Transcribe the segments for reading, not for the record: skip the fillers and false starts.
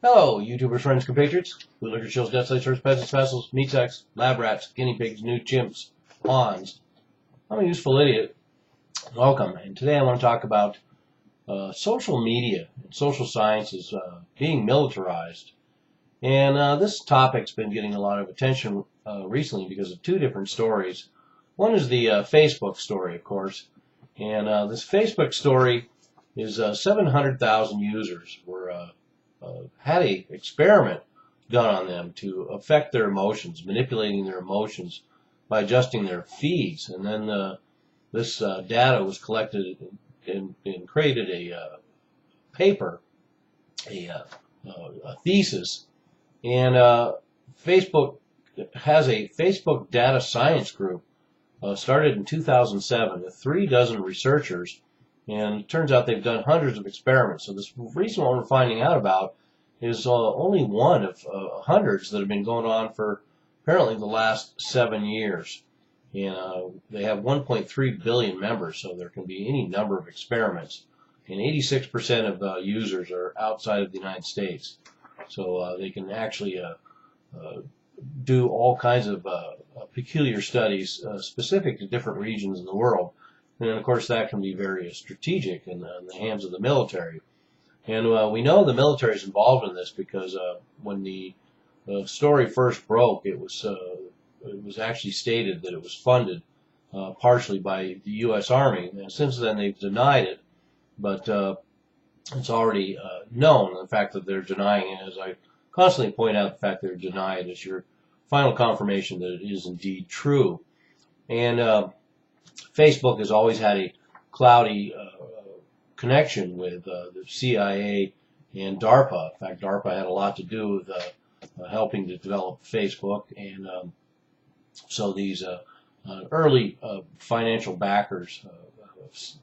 Hello, YouTubers, friends, compatriots, bootlickers, shills, death slayers, peasants, vassals, meat sacks, lab rats, guinea pigs, new chimps, pawns. I'm a useful idiot. Welcome, and today I want to talk about social media and social sciences being militarized. And this topic's been getting a lot of attention recently because of two different stories. One is the Facebook story, of course, and this Facebook story is 700,000 users were had a experiment done on them to affect their emotions, manipulating their emotions by adjusting their feeds. And then this data was collected and created a paper, a thesis. And Facebook has a Facebook data science group started in 2007 with 36 researchers. And it turns out they've done hundreds of experiments. So this recent one we're finding out about is only one of hundreds that have been going on for apparently the last 7 years. And they have 1.3 billion members, so there can be any number of experiments. And 86% of users are outside of the United States. So they can actually do all kinds of peculiar studies specific to different regions in the world. And of course, that can be very strategic in the hands of the military. And we know the military is involved in this because when the story first broke, it was actually stated that it was funded partially by the U.S. Army. And since then, they've denied it, but it's already known. The fact that they're denying it, as I constantly point out, the fact they're denying it is your final confirmation that it is indeed true. And Facebook has always had a cloudy connection with the CIA and DARPA. In fact, DARPA had a lot to do with helping to develop Facebook. And so these early financial backers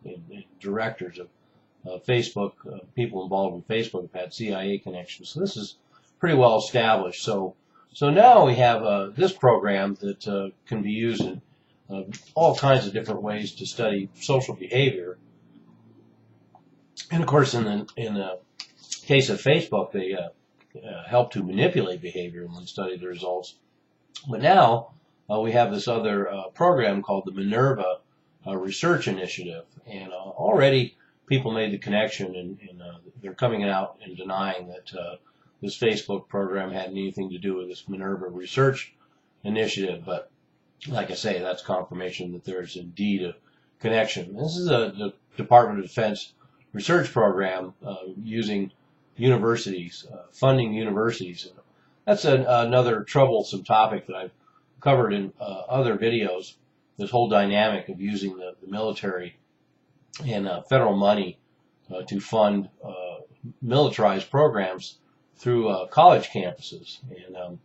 and directors of Facebook, people involved in Facebook, have had CIA connections. So this is pretty well established. So now we have this program that can be used in all kinds of different ways to study social behavior. And of course, in the case of Facebook, they help to manipulate behavior and then study the results. But now we have this other program called the Minerva Research Initiative, and already people made the connection, and they're coming out and denying that this Facebook program had anything to do with this Minerva Research Initiative. But like I say, that's confirmation that there's indeed a connection. This is the Department of Defense research program using universities, funding universities. That's another troublesome topic that I've covered in other videos, this whole dynamic of using the military and federal money to fund militarized programs through college campuses. And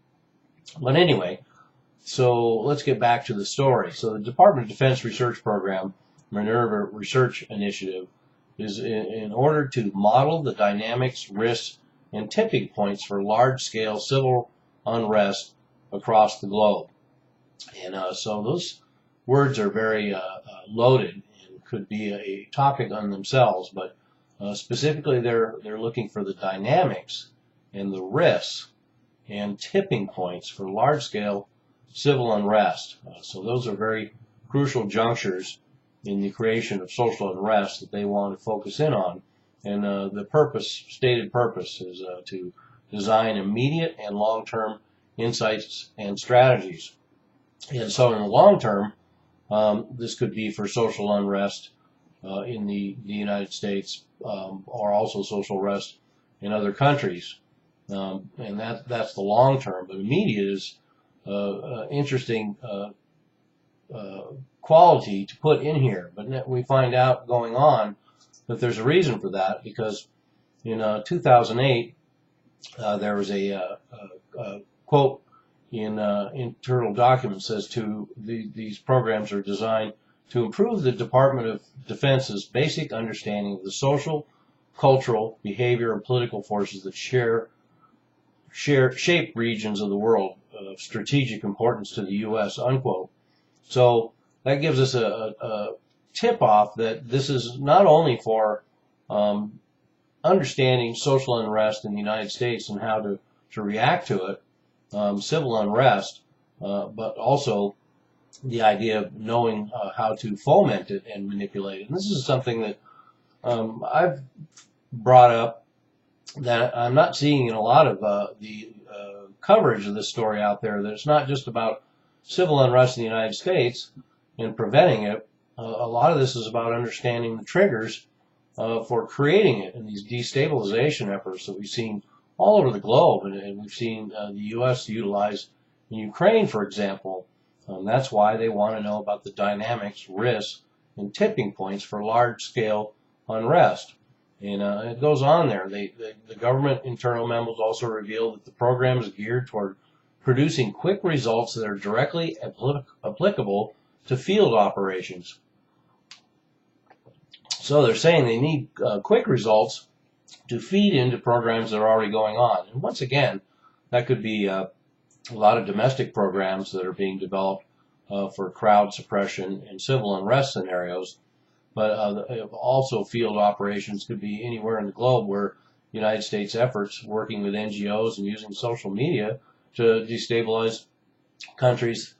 but anyway, so let's get back to the story. So the Department of Defense Research Program, Minerva Research Initiative, is in order to model the dynamics, risks, and tipping points for large-scale civil unrest across the globe. And so those words are very loaded and could be a topic on themselves, but specifically they're looking for the dynamics and the risks and tipping points for large-scale civil unrest. So those are very crucial junctures in the creation of social unrest that they want to focus in on. And the stated purpose is to design immediate and long-term insights and strategies. And so in the long term, this could be for social unrest in the United States, or also social unrest in other countries. And that's the long term. But immediate is interesting quality to put in here. But we find out going on that there's a reason for that, because in 2008 there was a quote in internal documents says these programs are designed to improve the Department of Defense's basic understanding of the social, cultural, behavior, and political forces that shape regions of the world of strategic importance to the U.S., unquote. So that gives us a tip-off that this is not only for understanding social unrest in the United States and how to react to it, civil unrest, but also the idea of knowing how to foment it and manipulate it. And this is something that I've brought up that I'm not seeing in a lot of the coverage of this story out there, that it's not just about civil unrest in the United States and preventing it. A lot of this is about understanding the triggers for creating it, and these destabilization efforts that we've seen all over the globe, and we've seen the U.S. utilize in Ukraine, for example. That's why they want to know about the dynamics, risks, and tipping points for large-scale unrest. And it goes on there. The government internal memos also reveal that the program is geared toward producing quick results that are directly applicable to field operations. So they're saying they need quick results to feed into programs that are already going on. And once again, that could be a lot of domestic programs that are being developed for crowd suppression and civil unrest scenarios. But also field operations could be anywhere in the globe where the United States efforts working with NGOs and using social media to destabilize countries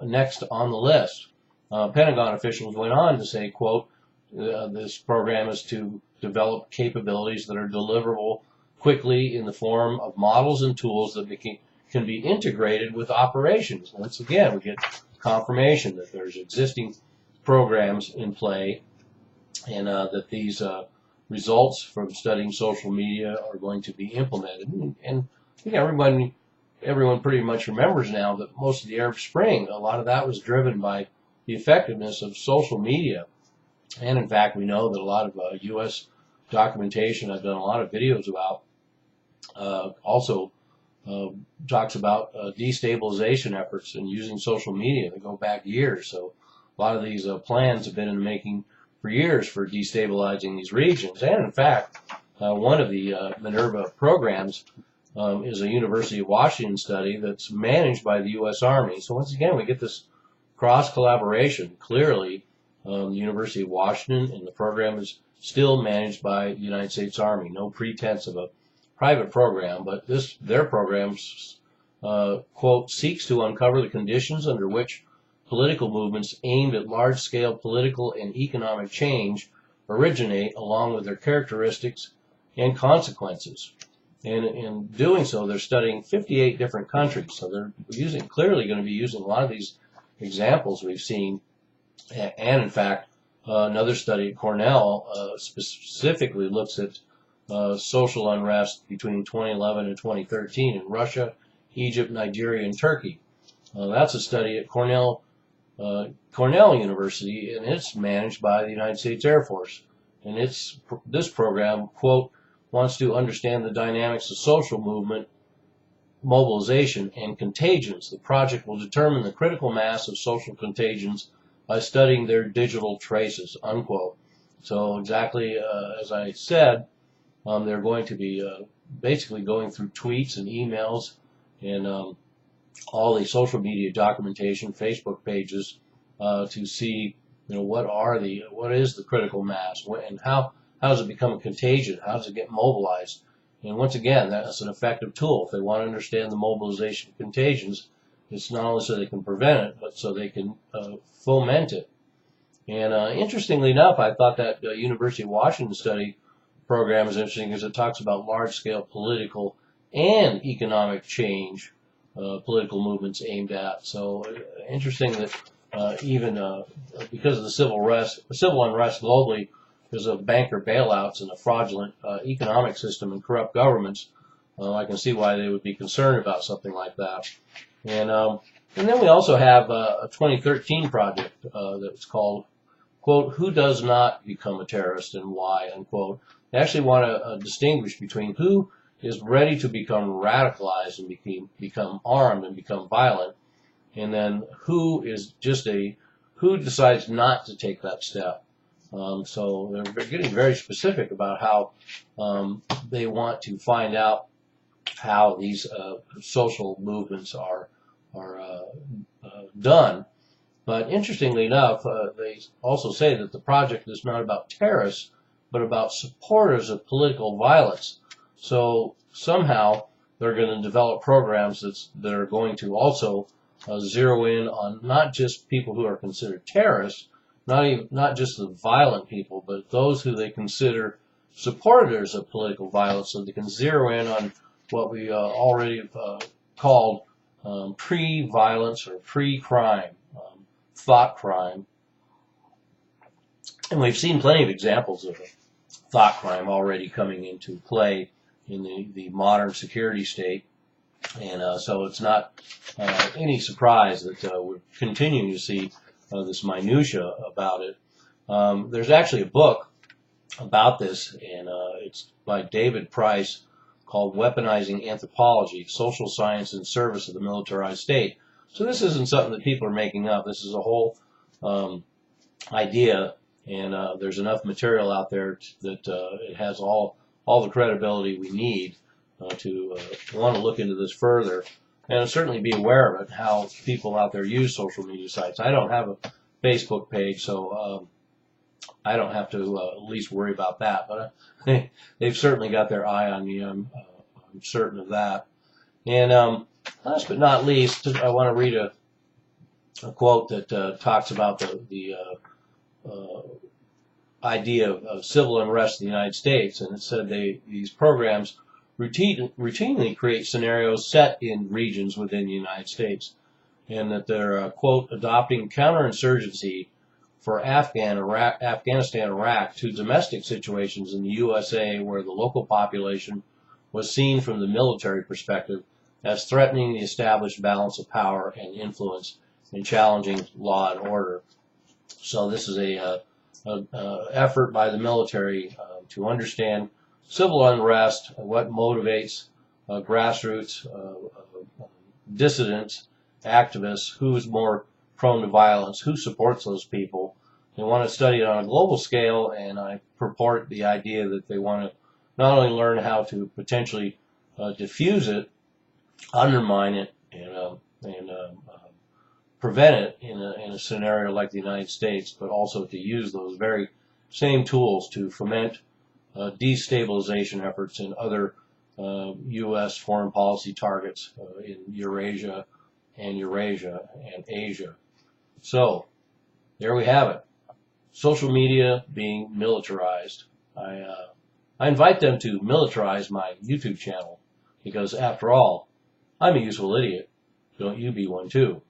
next on the list. Pentagon officials went on to say, quote, this program is to develop capabilities that are deliverable quickly in the form of models and tools that can be integrated with operations. Once again, we get confirmation that there's existing programs in play, and that these results from studying social media are going to be implemented. And I think everyone pretty much remembers now that most of the Arab Spring, a lot of that was driven by the effectiveness of social media. And in fact, we know that a lot of U.S. documentation I've done a lot of videos about also talks about destabilization efforts and using social media that go back years. So a lot of these plans have been in the making for years for destabilizing these regions. And in fact, one of the Minerva programs is a University of Washington study that's managed by the U.S. Army. So once again, we get this cross-collaboration. Clearly, the University of Washington and the program is still managed by the United States Army. No pretense of a private program, but their program, quote, seeks to uncover the conditions under which political movements aimed at large-scale political and economic change originate, along with their characteristics and consequences. And in doing so, they're studying 58 different countries. So they're clearly going to be using a lot of these examples we've seen. And in fact, another study at Cornell specifically looks at social unrest between 2011 and 2013 in Russia, Egypt, Nigeria, and Turkey. That's a study at Cornell University, and it's managed by the United States Air Force. And this program, quote, wants to understand the dynamics of social movement, mobilization, and contagions. The project will determine the critical mass of social contagions by studying their digital traces, unquote. So exactly as I said, they're going to be basically going through tweets and emails and all the social media documentation, Facebook pages, to see, what is the critical mass, and how does it become a contagion? How does it get mobilized? And once again, that's an effective tool. If they want to understand the mobilization of contagions, it's not only so they can prevent it, but so they can foment it. And interestingly enough, I thought that University of Washington study program is interesting because it talks about large-scale political and economic change, political movements aimed at. So interesting that even because of the civil unrest globally, because of banker bailouts and a fraudulent economic system and corrupt governments, I can see why they would be concerned about something like that. And then we also have a 2013 project that's called, quote, Who Does Not Become a Terrorist and Why, unquote. They actually want to distinguish between who is ready to become radicalized and become armed and become violent, and then who decides not to take that step. So they're getting very specific about how they want to find out how these social movements are done. But interestingly enough, they also say that the project is not about terrorists, but about supporters of political violence. So somehow they're going to develop programs that are going to also zero in on not just people who are considered terrorists, not just the violent people, but those who they consider supporters of political violence, so they can zero in on what we already called pre-violence or pre-crime, thought crime. And we've seen plenty of examples of thought crime already coming into play in the modern security state. And so it's not any surprise that we're continuing to see this minutia about it. There's actually a book about this, and it's by David Price, called Weaponizing Anthropology, Social Science in Service of the Militarized State. So this isn't something that people are making up. This is a whole idea, and there's enough material out there that it has all the credibility we need to want to look into this further, and certainly be aware of it, how people out there use social media sites. I don't have a Facebook page, so I don't have to at least worry about that, but they've certainly got their eye on me. I'm certain of that. And last but not least, I want to read a quote that talks about the idea of civil unrest in the United States, and it said these programs routinely create scenarios set in regions within the United States, and that they're, quote, adopting counterinsurgency for Afghanistan, Iraq, to domestic situations in the USA where the local population was seen from the military perspective as threatening the established balance of power and influence and challenging law and order. So this is a effort by the military to understand civil unrest, what motivates grassroots dissidents, activists, who's more prone to violence, who supports those people. They want to study it on a global scale, and I purport the idea that they want to not only learn how to potentially diffuse it, undermine it, and prevent it in a scenario like the United States, but also to use those very same tools to foment destabilization efforts in other U.S. foreign policy targets in Eurasia and Asia. So there we have it. Social media being militarized. I invite them to militarize my YouTube channel because, after all, I'm a useful idiot. Don't you be one too.